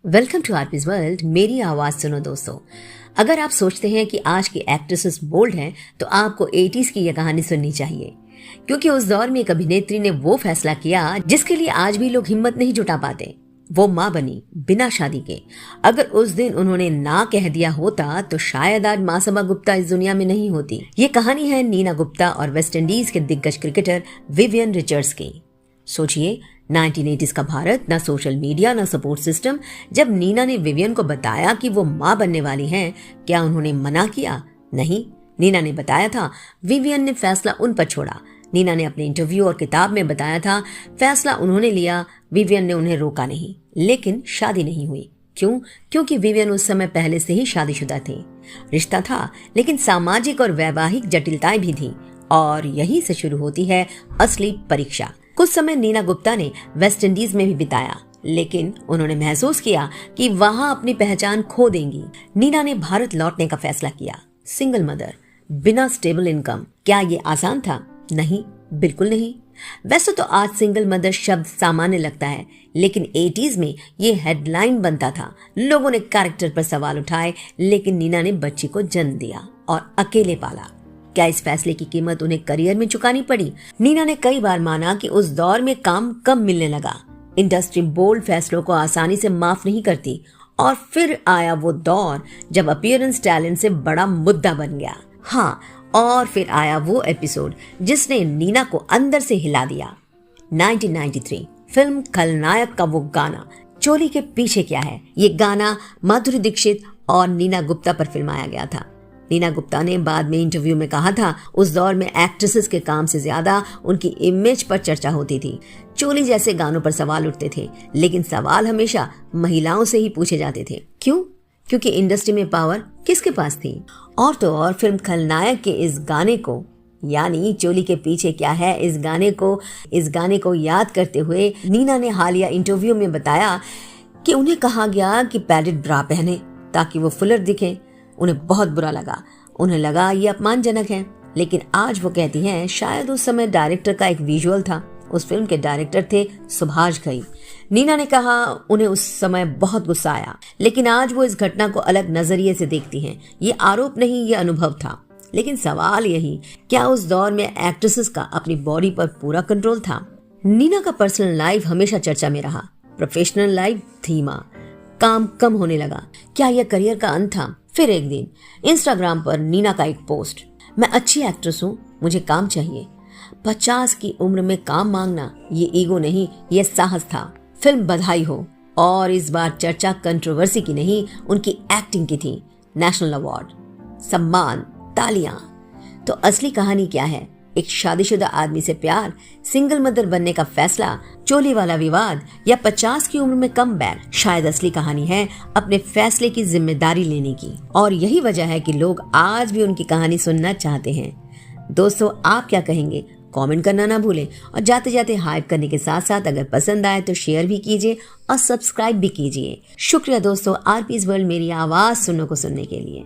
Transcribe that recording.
Welcome to आरपीज world. मेरी आवाज सुनो दोस्तों। अगर आप सोचते हैं कि आज की एक्ट्रेसेस बोल्ड हैं तो आपको 80s की यह कहानी सुननी चाहिए, क्योंकि उस दौर में एक अभिनेत्री ने वो फैसला किया जिसके लिए आज भी लोग हिम्मत नहीं जुटा पाते। वो माँ बनी बिना शादी के। अगर उस दिन उन्होंने ना कह दिया होता तो शायद आज मासूमा गुप्ता इस दुनिया में नहीं होती। ये कहानी है नीना गुप्ता और वेस्ट इंडीज के दिग्गज क्रिकेटर विवियन रिचर्ड्स की। सोचिए, 1980s का भारत, ना सोशल मीडिया ना सपोर्ट सिस्टम। जब नीना ने विवियन को बताया कि वो माँ बनने वाली हैं, क्या उन्होंने मना किया? नहीं, नीना ने बताया था। विवियन ने फैसला उन पर छोड़ा। नीना ने अपने इंटरव्यू और किताब में बताया था फैसला उन्होंने लिया, विवियन ने उन्हें रोका नहीं। लेकिन शादी नहीं हुई। क्यों? क्योंकि विवियन उस समय पहले से ही शादीशुदा थी। रिश्ता था, लेकिन सामाजिक और वैवाहिक जटिलताएं भी थी। और यहीं से शुरू होती है असली परीक्षा। कुछ समय नीना गुप्ता ने वेस्ट इंडीज में भी बिताया, लेकिन उन्होंने महसूस किया कि वहां अपनी पहचान खो देंगी। नीना ने भारत लौटने का फैसला किया। सिंगल मदर, बिना स्टेबल इनकम। क्या ये आसान था? नहीं, बिल्कुल नहीं। वैसे तो आज सिंगल मदर शब्द सामान्य लगता है, लेकिन 80s में ये हेडलाइन बनता था। लोगों ने कैरेक्टर पर सवाल उठाए, लेकिन नीना ने बच्ची को जन्म दिया और अकेले पाला। क्या इस फैसले की कीमत उन्हें करियर में चुकानी पड़ी? नीना ने कई बार माना कि उस दौर में काम कम मिलने लगा। इंडस्ट्री बोल्ड फैसलों को आसानी से माफ नहीं करती। और फिर आया वो दौर जब अपीयरेंस टैलेंट से बड़ा मुद्दा बन गया। हाँ, और फिर आया वो एपिसोड जिसने नीना को अंदर से हिला दिया। 1993 फिल्म खलनायक का वो गाना, चोली के पीछे क्या है। ये गाना माधुरी दीक्षित और नीना गुप्ता पर फिल्माया गया था। नीना गुप्ता ने बाद में इंटरव्यू में कहा था, उस दौर में एक्ट्रेसेस के काम से ज्यादा उनकी इमेज पर चर्चा होती थी। चोली जैसे गानों पर सवाल उठते थे, लेकिन सवाल हमेशा महिलाओं से ही पूछे जाते थे। क्यों? क्योंकि इंडस्ट्री में पावर किसके पास थी। और तो और फिल्म खलनायक के इस गाने को, यानी चोली के पीछे क्या है, इस गाने को याद करते हुए नीना ने हालिया इंटरव्यू में बताया कि उन्हें कहा गया कि पैडेड ब्रा पहने ताकि वो फुलर दिखें। उन्हें बहुत बुरा लगा। उन्हें लगा ये अपमानजनक है। लेकिन आज वो कहती हैं, शायद उस समय डायरेक्टर का एक विजुअल था। उस फिल्म के डायरेक्टर थे सुभाष घई। नीना ने कहा उन्हें उस समय बहुत गुस्सा आया, लेकिन आज वो इस घटना को अलग नजरिए से देखती हैं। ये आरोप नहीं, ये अनुभव था। लेकिन सवाल यही, क्या उस दौर में एक्ट्रेसेस का अपनी बॉडी पर पूरा कंट्रोल था? नीना का पर्सनल लाइफ हमेशा चर्चा में रहा। प्रोफेशनल लाइफ धीमा, काम कम होने लगा। क्या यह करियर का अंत था? फिर एक दिन इंस्टाग्राम पर नीना का एक पोस्ट, मैं अच्छी एक्ट्रेस हूँ, मुझे काम चाहिए। 50 की उम्र में काम मांगना, ये ईगो नहीं, ये साहस था। फिल्म बधाई हो। और इस बार चर्चा कंट्रोवर्सी की नहीं, उनकी एक्टिंग की थी। नेशनल अवार्ड, सम्मान, तालियां। तो असली कहानी क्या है? एक शादीशुदा आदमी से प्यार, सिंगल मदर बनने का फैसला, चोली वाला विवाद, या 50 की उम्र में कम बैक? शायद असली कहानी है अपने फैसले की जिम्मेदारी लेने की। और यही वजह है कि लोग आज भी उनकी कहानी सुनना चाहते हैं। दोस्तों, आप क्या कहेंगे? कमेंट करना ना भूलें। और जाते जाते हाइप करने के साथ साथ अगर पसंद आए तो शेयर भी कीजिए और सब्सक्राइब भी कीजिए। शुक्रिया दोस्तों, आरपीज वर्ल्ड मेरी आवाज सुनने के लिए।